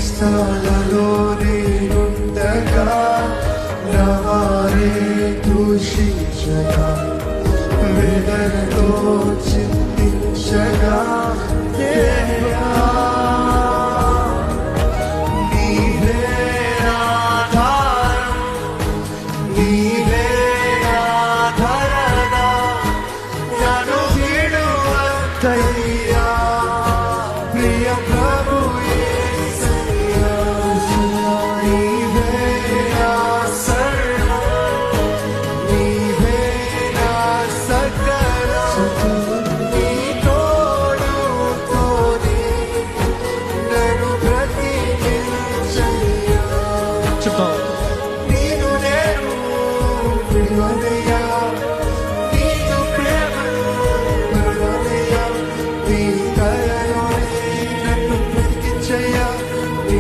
కష్టాలలో నేనుండగా నవారే దూషించగా వేదనతో చింతించగా దేవా నీవే ఆధారం నీవే ఆధారణ నన్ను విడువద్దయ్యా ప్రియ ప్రభు యేసయ్యా నీవే నా శరణం నీవే నా సకలం నీ తోడుతోనే నన్ను బ్రతికించయ్యా చెప్తాం. నీను నేను విడువనయ్యా నీకు ప్రేమను విడువనయ్యా నీ దయలోనే నన్ను బ్రతికించయ్యా నీ